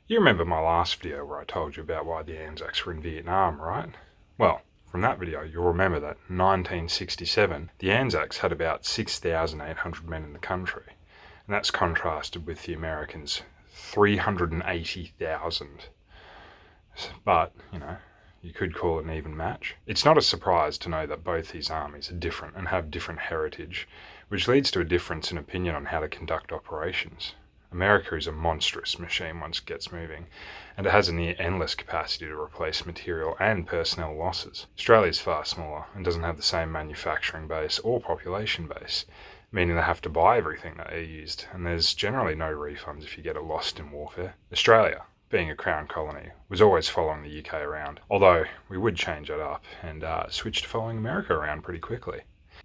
You remember my last video where I told you about why the Anzacs were in Vietnam, right? Well, from that video you'll remember that in 1967 the Anzacs had about 6,800 men in the country, and that's contrasted with the Americans' 380,000. But, you could call it an even match. It's not a surprise to know that both these armies are different and have different heritage, which leads to a difference in opinion on how to conduct operations. America is a monstrous machine once it gets moving, and it has a near endless capacity to replace material and personnel losses. Australia is far smaller and doesn't have the same manufacturing base or population base, meaning they have to buy everything that they used, and there's generally no refunds if you get it lost in warfare. Australia, being a crown colony, was always following the UK around, although we would change that up and switch to following America around pretty quickly.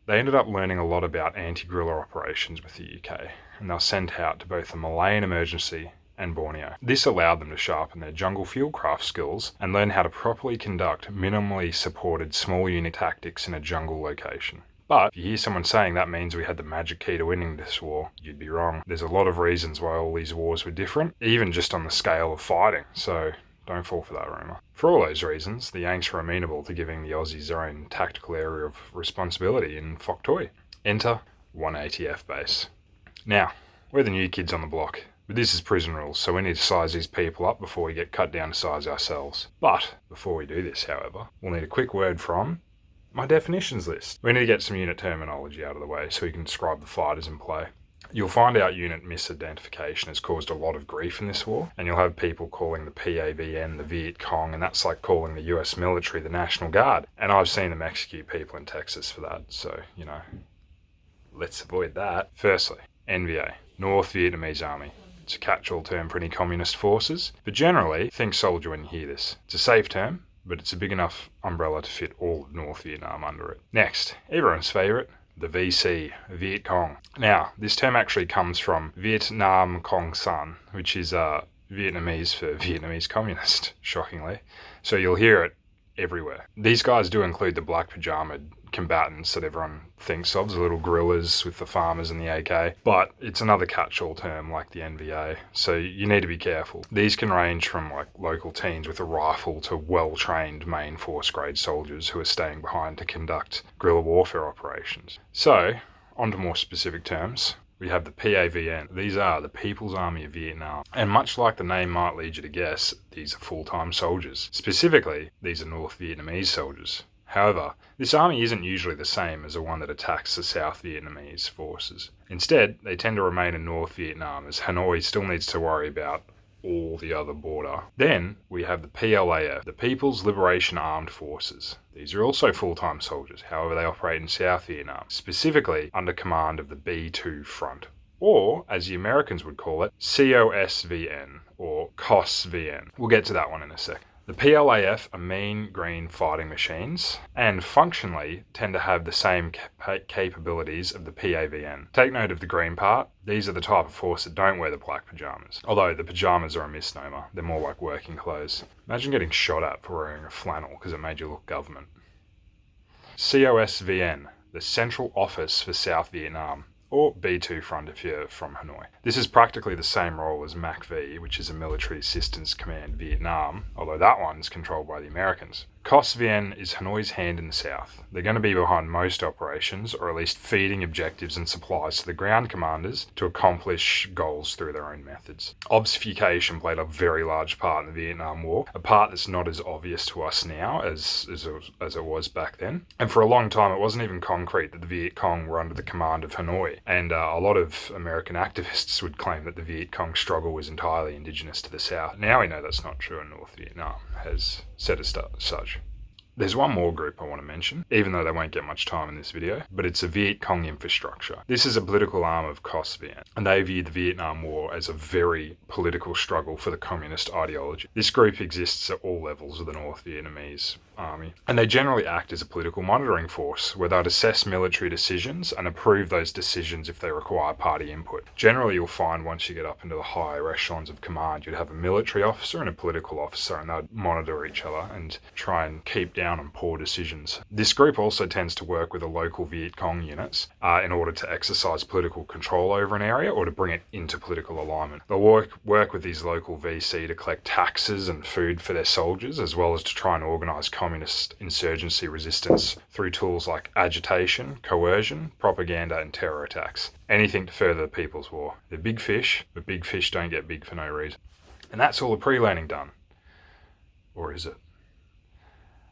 They ended up learning a lot about anti-guerrilla operations with the UK, and they were sent out to both the Malayan Emergency and Borneo. This allowed them to sharpen their jungle fieldcraft skills and learn how to properly conduct minimally supported small unit tactics in a jungle location. But if you hear someone saying that means we had the magic key to winning this war, you'd be wrong. There's a lot of reasons why all these wars were different, even just on the scale of fighting, so don't fall for that rumour. For all those reasons, the Yanks were amenable to giving the Aussies their own tactical area of responsibility in Phuoc Tuy. Enter one ATF base. Now, we're the new kids on the block, but this is prison rules, so we need to size these people up before we get cut down to size ourselves. But before we do this, however, we'll need a quick word from my definitions list. We need to get some unit terminology out of the way so we can describe the fighters in play. You'll find out unit misidentification has caused a lot of grief in this war, and you'll have people calling the PAVN the Viet Cong, and that's like calling the US military the National Guard. And I've seen them execute people in Texas for that, so, let's avoid that. Firstly, NVA, North Vietnamese Army. It's a catch-all term for any communist forces, but generally, think soldier when you hear this. It's a safe term, but it's a big enough umbrella to fit all of North Vietnam under it. Next, everyone's favourite, the VC, Viet Cong. Now, this term actually comes from Viet Nam Cong San, which is Vietnamese for Vietnamese communist, shockingly. So you'll hear it everywhere. These guys do include the black pajamaed combatants that everyone thinks of, the little guerrillas with the farmers and the AK, but it's another catch-all term like the NVA, so you need to be careful. These can range from like local teens with a rifle to well-trained main force grade soldiers who are staying behind to conduct guerrilla warfare operations. So, on to more specific terms. We have the PAVN. These are the People's Army of Vietnam. And much like the name might lead you to guess, these are full-time soldiers. Specifically, these are North Vietnamese soldiers. However, this army isn't usually the same as the one that attacks the South Vietnamese forces. Instead, they tend to remain in North Vietnam, as Hanoi still needs to worry about all the other border. Then we have the PLAF, the People's Liberation Armed Forces. These are also full-time soldiers, however they operate in South Vietnam, specifically under command of the B2 Front, or as the Americans would call it, COSVN, or COSVN. We'll get to that one in a sec. The PLAF are mean green fighting machines and functionally tend to have the same capabilities of the PAVN. Take note of the green part. These are the type of force that don't wear the black pajamas. Although the pajamas are a misnomer. They're more like working clothes. Imagine getting shot at for wearing a flannel because it made you look government. COSVN, the Central Office for South Vietnam, or B2 Front if you're from Hanoi. This is practically the same role as MACV, which is a Military Assistance Command Vietnam, although that one's controlled by the Americans. COSVN is Hanoi's hand in the south. They're going to be behind most operations, or at least feeding objectives and supplies to the ground commanders to accomplish goals through their own methods. Obfuscation played a very large part in the Vietnam War, a part that's not as obvious to us now as it was back then. And for a long time it wasn't even concrete that the Viet Cong were under the command of Hanoi, and a lot of American activists would claim that the Viet Cong struggle was entirely indigenous to the south. Now we know that's not true, and North Vietnam has said as such. There's one more group I want to mention, even though they won't get much time in this video, but it's the Viet Cong infrastructure. This is a political arm of COSVN, and they view the Vietnam War as a very political struggle for the communist ideology. This group exists at all levels of the North Vietnamese army, and they generally act as a political monitoring force where they'd assess military decisions and approve those decisions if they require party input. Generally, you'll find once you get up into the higher echelons of command, you'd have a military officer and a political officer, and they'd monitor each other and try and keep down down on poor decisions. This group also tends to work with the local Viet Cong units in order to exercise political control over an area or to bring it into political alignment. They'll work with these local VC to collect taxes and food for their soldiers, as well as to try and organise communist insurgency resistance through tools like agitation, coercion, propaganda and terror attacks. Anything to further the People's War. They're big fish, but big fish don't get big for no reason. And that's all the pre-learning done. Or is it?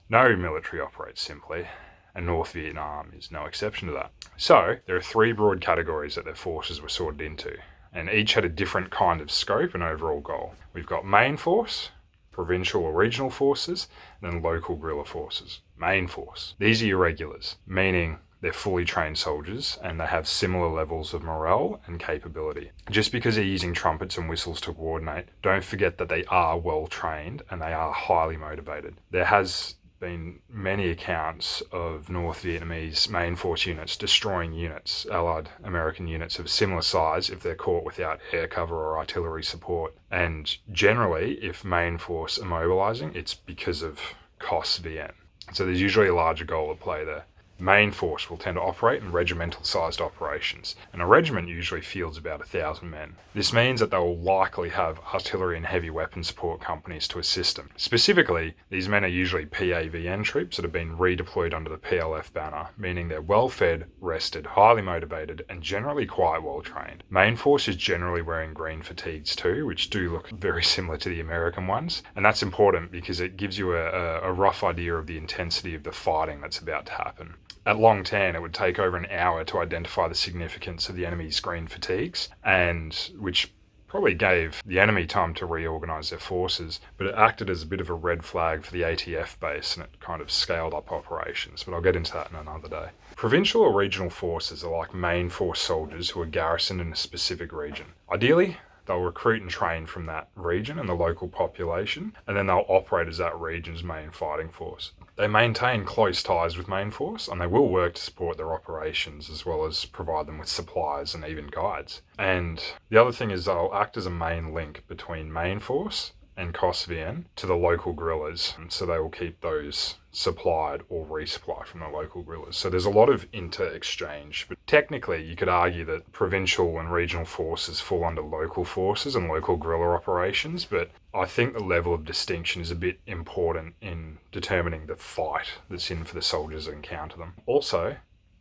No military operates simply, and North Vietnam is no exception to that. So, there are 3 broad categories that their forces were sorted into, and each had a different kind of scope and overall goal. We've got main force, provincial or regional forces, and then local guerrilla forces. Main force. These are your regulars, meaning they're fully trained soldiers and they have similar levels of morale and capability. Just because they're using trumpets and whistles to coordinate, don't forget that they are well trained and they are highly motivated. There has been many accounts of North Vietnamese main force units destroying units, Allied American units of similar size, if they're caught without air cover or artillery support. And generally, if main force are mobilizing, it's because of cost VN. So there's usually a larger goal at play there. Main force will tend to operate in regimental-sized operations, and a regiment usually fields about 1,000 men. This means that they will likely have artillery and heavy weapon support companies to assist them. Specifically, these men are usually PAVN troops that have been redeployed under the PLF banner, meaning they're well-fed, rested, highly motivated, and generally quite well-trained. Main force is generally wearing green fatigues too, which do look very similar to the American ones, and that's important because it gives you a rough idea of the intensity of the fighting that's about to happen. At Long Tan, it would take over an hour to identify the significance of the enemy's green fatigues, and which probably gave the enemy time to reorganise their forces, but it acted as a bit of a red flag for the ATF base, and it kind of scaled up operations, but I'll get into that in another day. Provincial or regional forces are like main force soldiers who are garrisoned in a specific region. Ideally, they'll recruit and train from that region and the local population, and then they'll operate as that region's main fighting force. They maintain close ties with main force, and they will work to support their operations as well as provide them with supplies and even guides. And the other thing is they'll act as a main link between main force and COSVN to the local guerrillas, and so they will keep those supplied or resupply from the local guerrillas. So there's a lot of inter-exchange, but technically you could argue that provincial and regional forces fall under local forces and local guerrilla operations, but I think the level of distinction is a bit important in determining the fight that's in for the soldiers that encounter them. Also,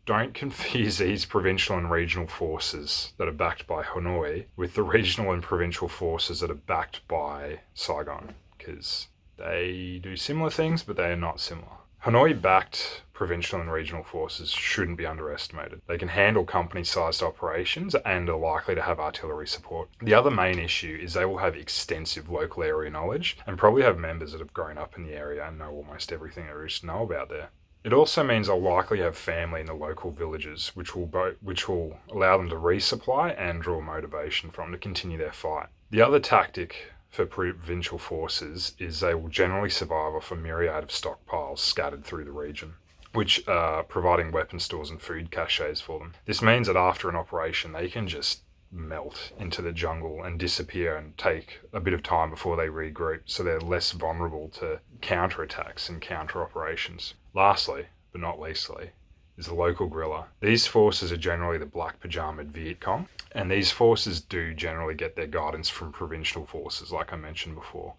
don't confuse these provincial and regional forces that are backed by Hanoi with the regional and provincial forces that are backed by Saigon, because they do similar things, but they are not similar. Hanoi-backed provincial and regional forces shouldn't be underestimated. They can handle company-sized operations and are likely to have artillery support. The other main issue is they will have extensive local area knowledge and probably have members that have grown up in the area and know almost everything there is to know about there. It also means they'll likely have family in the local villages, which will allow them to resupply and draw motivation from to continue their fight. The other tactic for provincial forces is they will generally survive off a myriad of stockpiles scattered through the region, which are providing weapon stores and food caches for them. This means that after an operation, they can just melt into the jungle and disappear and take a bit of time before they regroup, so they're less vulnerable to counterattacks and counter operations. Lastly, but not leastly, is the local guerrilla. These forces are generally the black pajamaed Viet Cong, and these forces do generally get their guidance from provincial forces, like I mentioned before.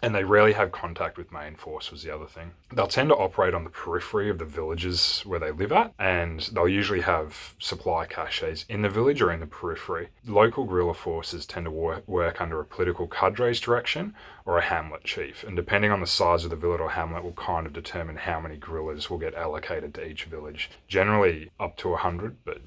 And they rarely have contact with main force was the other thing. They'll tend to operate on the periphery of the villages where they live at, and they'll usually have supply caches in the village or in the periphery. Local guerrilla forces tend to work under a political cadre's direction or a hamlet chief, and depending on the size of the village or hamlet will kind of determine how many guerrillas will get allocated to each village. Generally up to 100, but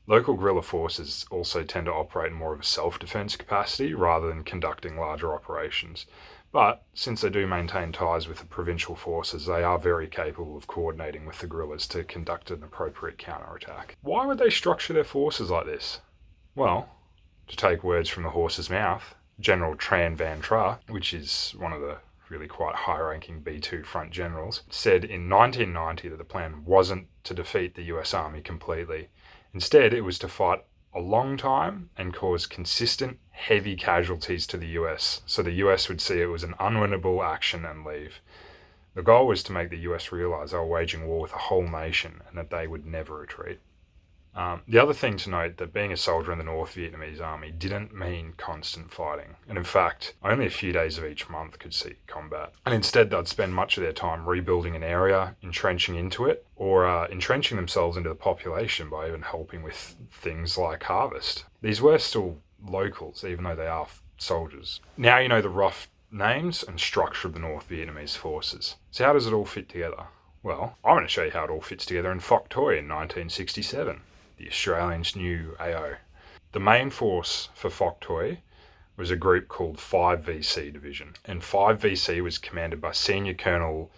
Local guerrilla forces also tend to operate in more of a self-defense capacity rather than conducting larger operations. But since they do maintain ties with the provincial forces, they are very capable of coordinating with the guerrillas to conduct an appropriate counterattack. Why would they structure their forces like this? Well, to take words from the horse's mouth, General Tran Van Tra, which is one of the really quite high-ranking B2 front generals, said in 1990 that the plan wasn't to defeat the US Army completely. Instead, it was to fight a long time and cause consistent, heavy casualties to the US, so the US would see it was an unwinnable action and leave. The goal was to make the US realise they were waging war with a whole nation and that they would never retreat. The other thing to note, that being a soldier in the North Vietnamese army didn't mean constant fighting, and in fact only a few days of each month could see combat, and instead they'd spend much of their time rebuilding an area, entrenching into it, or entrenching themselves into the population by even helping with things like harvest. These were still locals, even though they are soldiers. Now you know the rough names and structure of the North Vietnamese forces. So how does it all fit together? Well, I'm going to show you how it all fits together in Phuoc Tuy in 1967. The Australians' new AO. The main force for Phuoc Tuy was a group called 5VC Division, and 5VC was commanded by Senior Colonel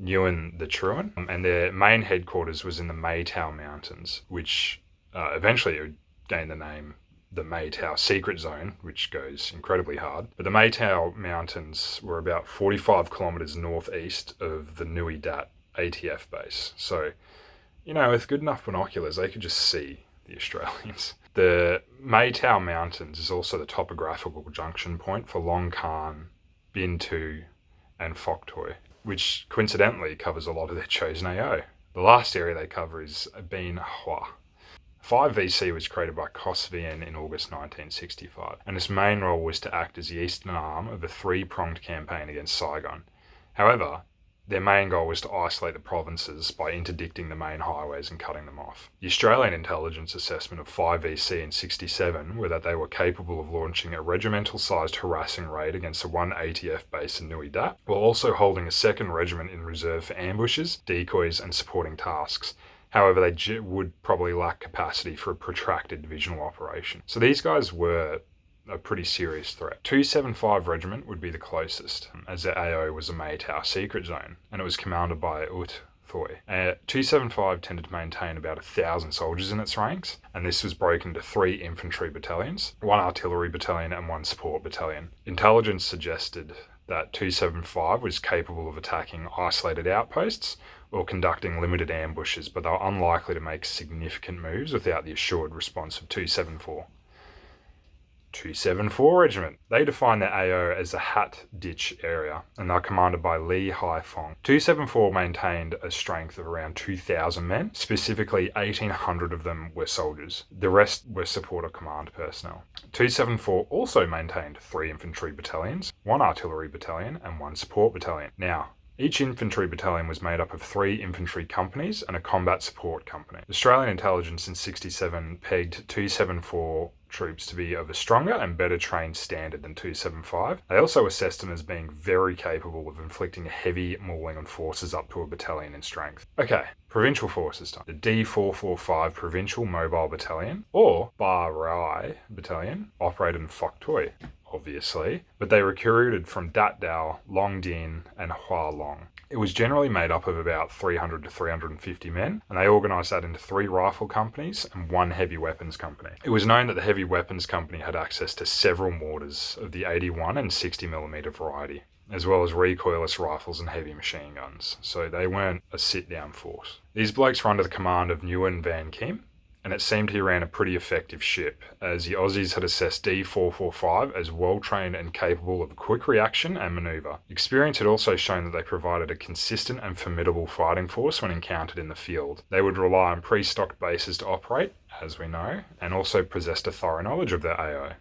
Nguyen the Truan, and their main headquarters was in the Mae Tao Mountains, which eventually would gain the name the Mae Tao Secret Zone, which goes incredibly hard. But the Mae Tao Mountains were about 45 kilometres northeast of the Nui Dat ATF base, so with good enough binoculars, they could just see the Australians. The Mae Tao Mountains is also the topographical junction point for Long Khan, Binh Tu, and Phuoc Tuy, which coincidentally covers a lot of their chosen AO. The last area they cover is Binh Hoa. 5VC was created by Cos Vien in August 1965, and its main role was to act as the eastern arm of a three-pronged campaign against Saigon. However, their main goal was to isolate the provinces by interdicting the main highways and cutting them off. The Australian intelligence assessment of 5VC in 1967 were that they were capable of launching a regimental-sized harassing raid against the one ATF base in Nui Dat, while also holding a second regiment in reserve for ambushes, decoys, and supporting tasks. However, they would probably lack capacity for a protracted divisional operation. So these guys were a pretty serious threat. 275 Regiment would be the closest, as their AO was a Mae Tao Secret Zone, and it was commanded by Ut Thoy. 275 tended to maintain about 1,000 soldiers in its ranks, and this was broken into 3 infantry battalions, 1 artillery battalion and 1 support battalion. Intelligence suggested that 275 was capable of attacking isolated outposts or conducting limited ambushes, but they were unlikely to make significant moves without the assured response of 274. 274 Regiment. They defined their AO as the Hat Ditch area, and they were commanded by Li Hai Fong. 274 maintained a strength of around 2,000 men. Specifically, 1,800 of them were soldiers. The rest were support or command personnel. 274 also maintained 3 infantry battalions, 1 artillery battalion, and 1 support battalion. Now, each infantry battalion was made up of 3 infantry companies and a combat support company. Australian intelligence in 1967 pegged 274 troops to be of a stronger and better trained standard than 275. They also assessed them as being very capable of inflicting a heavy mauling on forces up to a battalion in strength. Okay, provincial forces time. The D445 Provincial Mobile Battalion, or Ba Rai Battalion, operated in Phuoc Tuy, obviously, but they recruited from Dat Dao, Long Dinh, and Hoa Long. It was generally made up of about 300 to 350 men, and they organised that into 3 rifle companies and 1 heavy weapons company. It was known that the heavy weapons company had access to several mortars of the 81 and 60mm variety, as well as recoilless rifles and heavy machine guns, so they weren't a sit-down force. These blokes were under the command of Nguyen Van Kim, and it seemed he ran a pretty effective ship, as the Aussies had assessed D445 as well-trained and capable of quick reaction and manoeuvre. Experience had also shown that they provided a consistent and formidable fighting force when encountered in the field. They would rely on pre-stocked bases to operate, as we know, and also possessed a thorough knowledge of their AO.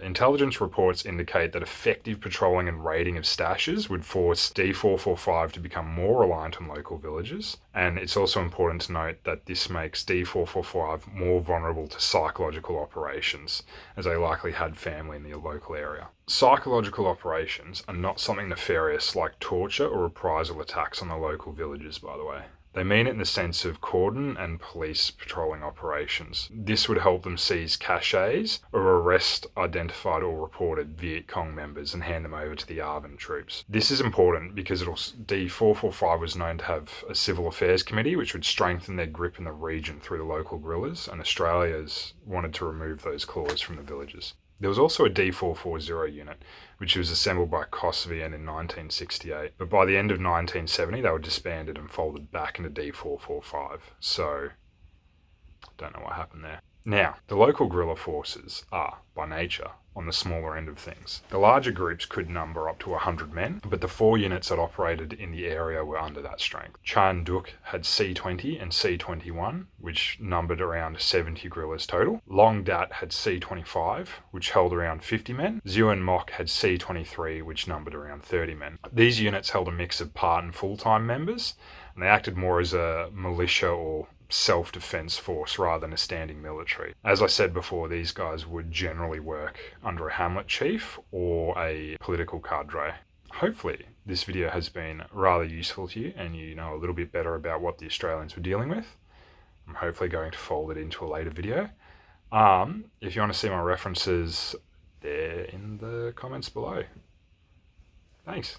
Intelligence reports indicate that effective patrolling and raiding of stashes would force D445 to become more reliant on local villages, and it's also important to note that this makes D445 more vulnerable to psychological operations, as they likely had family in the local area. Psychological operations are not something nefarious like torture or reprisal attacks on the local villages, by the way. They mean it in the sense of cordon and police patrolling operations. This would help them seize caches or arrest identified or reported Viet Cong members and hand them over to the ARVN troops. This is important because D445 was known to have a civil affairs committee which would strengthen their grip in the region through the local guerrillas, and Australia's wanted to remove those claws from the villages. There was also a D440 unit, which was assembled by Cos Vien in 1968, but by the end of 1970 they were disbanded and folded back into D445, so don't know what happened there. Now, the local guerrilla forces are, by nature, on the smaller end of things. The larger groups could number up to 100 men, but the 4 units that operated in the area were under that strength. Chan Duk had C-20 and C-21, which numbered around 70 guerrillas total. Long Dat had C-25, which held around 50 men. Zuan Mok had C-23, which numbered around 30 men. These units held a mix of part and full-time members, and they acted more as a militia or self-defense force rather than a standing military. As I said before, these guys would generally work under a hamlet chief or a political cadre. Hopefully this video has been rather useful to you and you know a little bit better about what the Australians were dealing with. I'm hopefully going to fold it into a later video. If you want to see my references, they're in the comments below. Thanks.